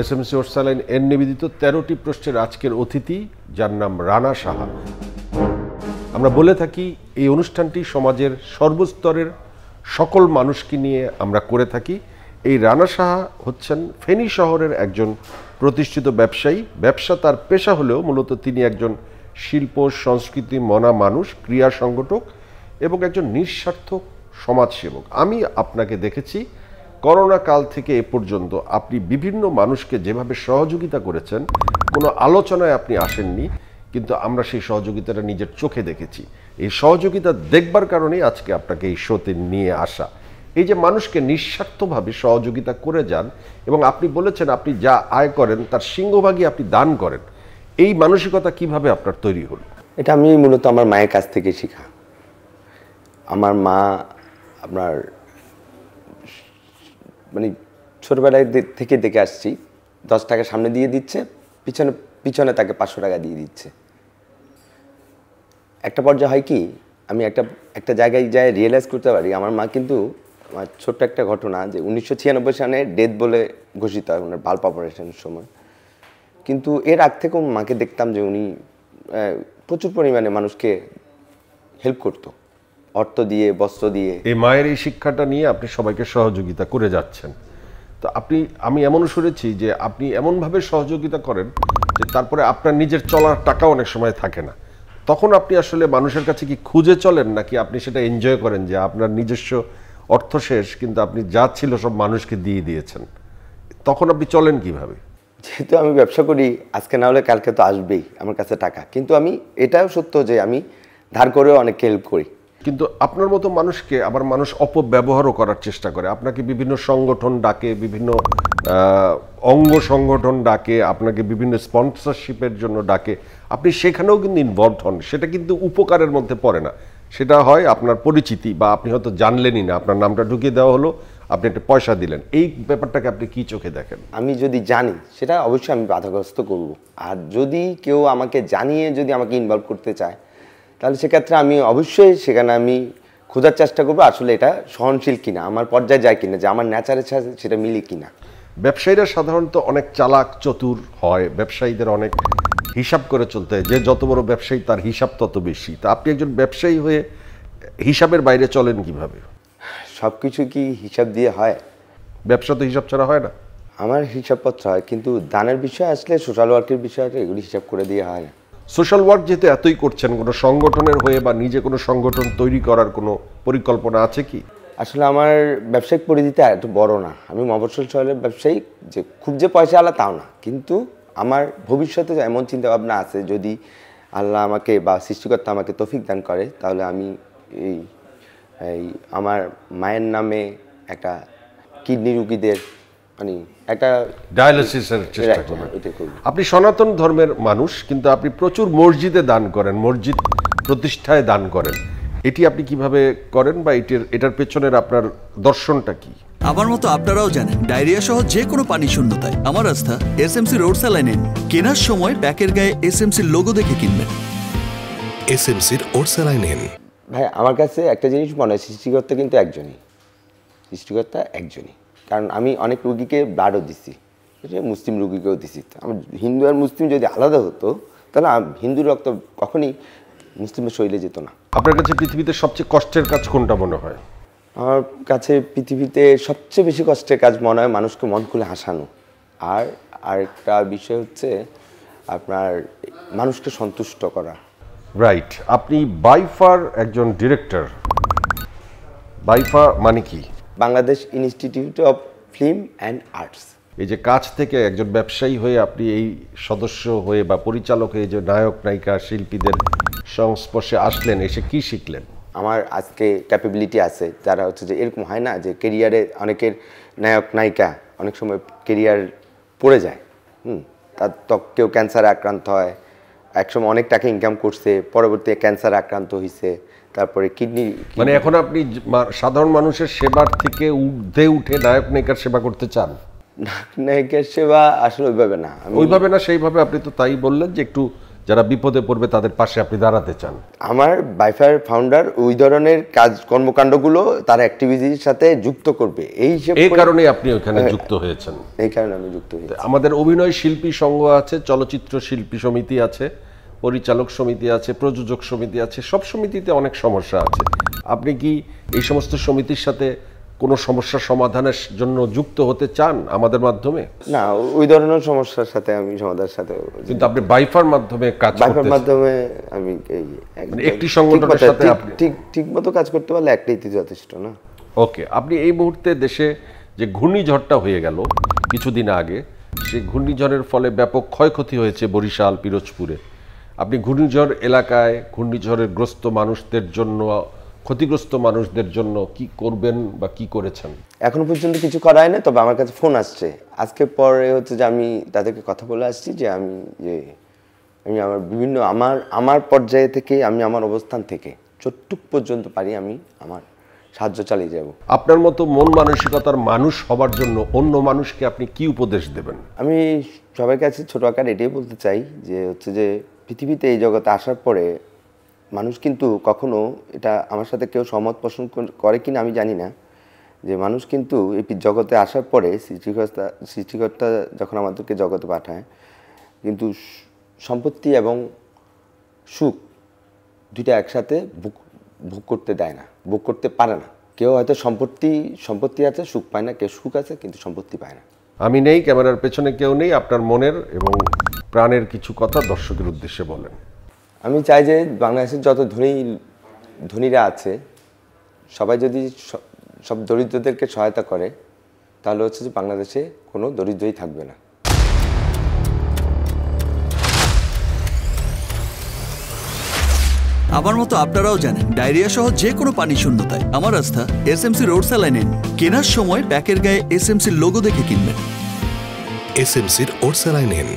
SMC Orsaline এর নিবেদিত ১৩টি প্রশ্নের আজকের অতিথি, যার নাম রানা সাহা। আমরা বলে থাকি এই অনুষ্ঠানটি সমাজের সর্বস্তরের সকল মানুষকে নিয়ে আমরা করে থাকি। এই রানা সাহা হচ্ছেন ফেনী শহরের একজন প্রতিষ্ঠিত ব্যবসায়ী। ব্যবসা তার পেশা হলেও মূলত তিনি একজন শিল্প সংস্কৃতি মনা মানুষ, ক্রিয়া সংগঠক এবং একজন নিঃস্বার্থ সমাজসেবক। আমি আপনাকে দেখেছি করোনা কাল থেকে এ পর্যন্ত আপনি বিভিন্ন মানুষকে যেভাবে সহযোগিতা করেছেন, কোনো আলোচনায় আপনি আসেননি, কিন্তু আমরা সেই সহযোগিতাটা নিজের চোখে দেখেছি। এই সহযোগিতা দেখবার কারণেই আজকে আপনাকে এই শোতে নিয়ে আসা। এই যে মানুষকে নিঃস্বার্থভাবে সহযোগিতা করে যান এবং আপনি বলেছেন আপনি যা আয় করেন তার সিংহভাগই আপনি দান করেন, এই মানসিকতা কিভাবে আপনার তৈরি হলো? এটা আমি মূলত আমার মায়ের কাছ থেকে শেখা। আমার মা আপনার মানে ছোটবেলায় থেকে দেখে আসছি, 10 টাকা সামনে দিয়ে দিচ্ছে, পিছনে পিছনে তাকে 500 টাকা দিয়ে দিচ্ছে। একটা পর্যায়ে হয় কি, আমি একটা জায়গায় যাই রিয়েলাইজ করতে পারি আমার মা কিন্তু, আমার ছোট্ট একটা ঘটনা যে 1996 সালে ডেথ বলে ঘোষিত হয় ওনার বাল্ব অপারেশনের সময়। কিন্তু এর আগ থেকেও মাকে দেখতাম যে উনি প্রচুর পরিমাণে মানুষকে হেল্প করতো, অর্থ দিয়ে, বস্ত্র দিয়ে। এই মায়ের এই শিক্ষাটা নিয়ে আপনি সবাইকে সহযোগিতা করে যাচ্ছেন। তো আমি এমনও শুনেছি যে আপনি এমনভাবে সহযোগিতা করেন যে তারপরে আপনার নিজের চলার টাকা অনেক সময় থাকে না, তখন আপনি আসলে মানুষের কাছে কি খুঁজে চলেন, নাকি আপনি সেটা এনজয় করেন যে আপনার নিজস্ব অর্থ শেষ কিন্তু আপনি যা ছিল সব মানুষকে দিয়ে দিয়েছেন? তখন আপনি চলেন কিভাবে? যেহেতু আমি ব্যবসা করি, আজকে না হলে কালকে তো আসবেই আমার কাছে টাকা, কিন্তু আমি এটাও সত্য যে আমি ধার করেও অনেক হেল্প করি। কিন্তু আপনার মতো মানুষকে আবার মানুষ অপব্যবহারও করার চেষ্টা করে। আপনাকে বিভিন্ন সংগঠন ডাকে, বিভিন্ন অঙ্গ সংগঠন ডাকে, আপনাকে বিভিন্ন স্পন্সরশিপের জন্য ডাকে, আপনি সেখানেও কিন্তু ইনভলভ হন। সেটা কিন্তু উপকারের মধ্যে পড়ে না, সেটা হয় আপনার পরিচিতি, বা আপনি হয়তো জানলেনই না, আপনার নামটা ঢুকিয়ে দেওয়া হলো, আপনি একটা পয়সা দিলেন। এই ব্যাপারটাকে আপনি কি চোখে দেখেন? আমি যদি জানি সেটা অবশ্যই আমি বাধাগ্রস্ত করব, আর যদি কেউ আমাকে জানিয়ে যদি আমাকে ইনভলভ করতে চায় তাহলে সেক্ষেত্রে আমি অবশ্যই সেখানে আমি খোঁজার চেষ্টা করবো আসলে এটা সহনশীল কিনা, আমার পর্যায়ে যায় কিনা, যে আমার ন্যাচারের সাথে সেটা মিলে কিনা। ব্যবসায়ীরা সাধারণত অনেক চালাক চতুর হয়, ব্যবসায়ীদের অনেক হিসাব করে চলতে হয়, যে যত বড় ব্যবসায়ী তার হিসাব তত বেশি। তা আপনি একজন ব্যবসায়ী হয়ে হিসাবের বাইরে চলেন কিভাবে? সব কিছু কি হিসাব দিয়ে হয়? ব্যবসা তো হিসাব ছাড়া হয় না। আমার হিসাবপত্র হয়, কিন্তু দানের বিষয় আসলে, সোশ্যাল ওয়ার্কের বিষয় এগুলি হিসাব করে দিয়ে হয় না। সোশ্যাল ওয়ার্ক যেহেতু এতই করছেন, কোনো সংগঠনের হয়ে বা নিজে কোনো সংগঠন তৈরি করার কোনো পরিকল্পনা আছে কি? আসলে আমার ব্যবসায়িক পরিধিটা এত বড় না, আমি মফস্বল শহরের ব্যবসায়ী, যে খুব যে পয়সা আলা তাও না, কিন্তু আমার ভবিষ্যতে এমন চিন্তাভাবনা আছে, যদি আল্লাহ আমাকে বা সৃষ্টিকর্তা আমাকে তৌফিক দান করে, তাহলে আমি এই আমার মায়ের নামে একটা কিডনি রুগীদের মানে একটা ডায়ালিসিসের চেষ্টা করেন। আপনি সনাতন ধর্মের মানুষ, কিন্তু আপনি প্রচুর মসজিদে দান করেন, মসজিদ প্রতিষ্ঠায় দান করেন। এটি আপনি কিভাবে করেন, বা এটার পেছনের আপনার দর্শনটা কি? আমার মতো আপনারাও জানেন ডায়রিয়া সহ যে কোনো পানি শূন্যতায় আমার আস্থা এসএমসি রোড স্যালাইন। কেনার সময় প্যাকের গায়ে এসএমসির লোগো দেখে কিনবেন। এসএমসির ওরসালাইন। ভাই আমার কাছে একটা জিনিস মনে হয়, সৃষ্টিকর্তা কিন্তু একজনই, সৃষ্টিকর্তা একজনই। কারণ আমি অনেক রুগীকে ব্লাডও দিছি, মুসলিম রুগীকেও দিছি। আমার হিন্দু আর মুসলিম যদি আলাদা হতো তাহলে হিন্দু রক্ত কখনই মুসলিমের শরীরে যেত না। আপনার কাছে পৃথিবীতে সবচেয়ে কষ্টের কাজ কোনটা মনে হয়? আমার কাছে পৃথিবীতে সবচেয়ে বেশি কষ্টের কাজ মনে হয় মানুষকে মন খুলে হাসানো। আর আরেকটা বিষয় হচ্ছে আপনার মানুষকে সন্তুষ্ট করা। রাইট। আপনি বাইফার একজন ডিরেক্টর। বাইফা মানে কি? Bangladesh institute of film and arts. এই যে কাজ থেকে একজন ব্যবসায়ী হয়ে আপনি এই সদস্য হয়ে বা পরিচালক হয়ে যে নায়ক নায়িকা শিল্পীদের সংস্পর্শে আসলেন, এসে কি শিখলেন? আমার আজকে ক্যাপাবিলিটি আছে, যারা হচ্ছে যে এরকম হয় না যে কেরিয়ারে অনেকের নায়ক নায়িকা অনেক সময় কেরিয়ার পড়ে যায়, তার কেউ ক্যান্সারে আক্রান্ত হয়, একসময় অনেক টাকা ইনকাম করছে, পরবর্তীতে ক্যান্সারে আক্রান্ত হয়েছে, তারপরে কিডনি। মানে এখন আপনি সাধারণ মানুষের সেবার থেকে ঊর্ধ্বে উঠে নায়ক নায়িকার সেবা করতে চান? নায়কের সেবা আসলে ওইভাবে না, সেইভাবে আপনি তো তাই বললেন যে একটু যারা বিপদে পড়বে তাদের পাশে আপনি দাঁড়াতে চান। আমার বাইফার ফাউন্ডার ওই ধরনের কাজ কর্মকাণ্ডগুলো তার অ্যাক্টিভিটির সাথে যুক্ত করবে এই কারণে আপনি ওখানে যুক্ত হয়েছেন। এই কারণে আমি যুক্ত হয়েছি। আমাদের অভিনয় শিল্পী সংঘ আছে, চলচ্চিত্র শিল্পী সমিতি আছে, পরিচালক সমিতি আছে, প্রযোজক সমিতি আছে, সব সমিতিতে অনেক সমস্যা আছে। আপনি কি এই সমস্ত সমিতির সাথে কোনো সমস্যা সমাধানের জন্য যুক্ত হতে চান আমাদের মাধ্যমে? না, ওই ধরনের সমস্যার সাথে আমি সমাধানের সাথে, কিন্তু আপনি বাইফার মাধ্যমে কাজ বাইফার মাধ্যমে আমি একটি সংগঠনের সাথে আপনি ঠিক মতো কাজ করতে পারলে একটাই যথেষ্ট না? ওকে, আপনি এই মুহূর্তে দেশে যে ঘূর্ণিঝড়টা হয়ে গেল কিছুদিন আগে, সেই ঘূর্ণিঝড়ের ফলে ব্যাপক ক্ষয়ক্ষতি হয়েছে বরিশাল, পিরোজপুরে। আপনি ঘূর্ণিঝড় এলাকায় ঘূর্ণিঝড়ের গ্রস্ত মানুষদের জন্য, ক্ষতিগ্রস্ত মানুষদের জন্য কি করবেন বা কি করেছেন? এখনো পর্যন্ত কিছু করা হয় না, তবে আমার কাছে ফোন আসছে আজকে পরে হচ্ছে যে আমি তাদেরকে কথা বলে আসছি যে আমি আমার বিভিন্ন আমার পর্যায়ে থেকে, আমি আমার অবস্থান থেকে যতটুক পর্যন্ত পারি আমি আমার সাহায্য চালিয়ে যাব। আপনার মতো মন মানসিকতার মানুষ হবার জন্য অন্য মানুষকে আপনি কি উপদেশ দেবেন? আমি সবার কাছে ছোট আকার এটাই বলতে চাই যে হচ্ছে যে পৃথিবীতে এই জগতে আসার পরে মানুষ কিন্তু কখনো, এটা আমার সাথে কেউ সহমত পোষণ করে কিনা আমি জানি না, যে মানুষ কিন্তু এই জগতে আসার পরে সৃষ্টিকর্তা যখন আমাদেরকে জগতে পাঠায়, কিন্তু সম্পত্তি এবং সুখ দুইটা একসাথে ভোগ করতে দেয় না, ভোগ করতে পারে না। কেউ হয়তো সম্পত্তি আছে, সুখ পায় না, কেউ সুখ আছে কিন্তু সম্পত্তি পায় না। আমি নেই, ক্যামেরার পেছনে কেউ নেই, আপনার মনের এবং প্রাণের কিছু কথা দর্শকের উদ্দেশ্যে বলেন। আমি চাই যে বাংলাদেশের যত ধনীরা আছে সবাই যদি সব দরিদ্রদেরকে সহায়তা করে, তাহলে হচ্ছে যে বাংলাদেশে কোনো দরিদ্রই থাকবে না। আমার মতো আপনারাও জানেন ডায়রিয়া সহ যে কোনো পানি শূন্যতায় আমার আস্থা এসএমসি রোড স্যালাইন। কেনার সময় প্যাকের গায়ে এসএমসির লোগো দেখে কিনবেন। এসএমসির ওরসালাইন।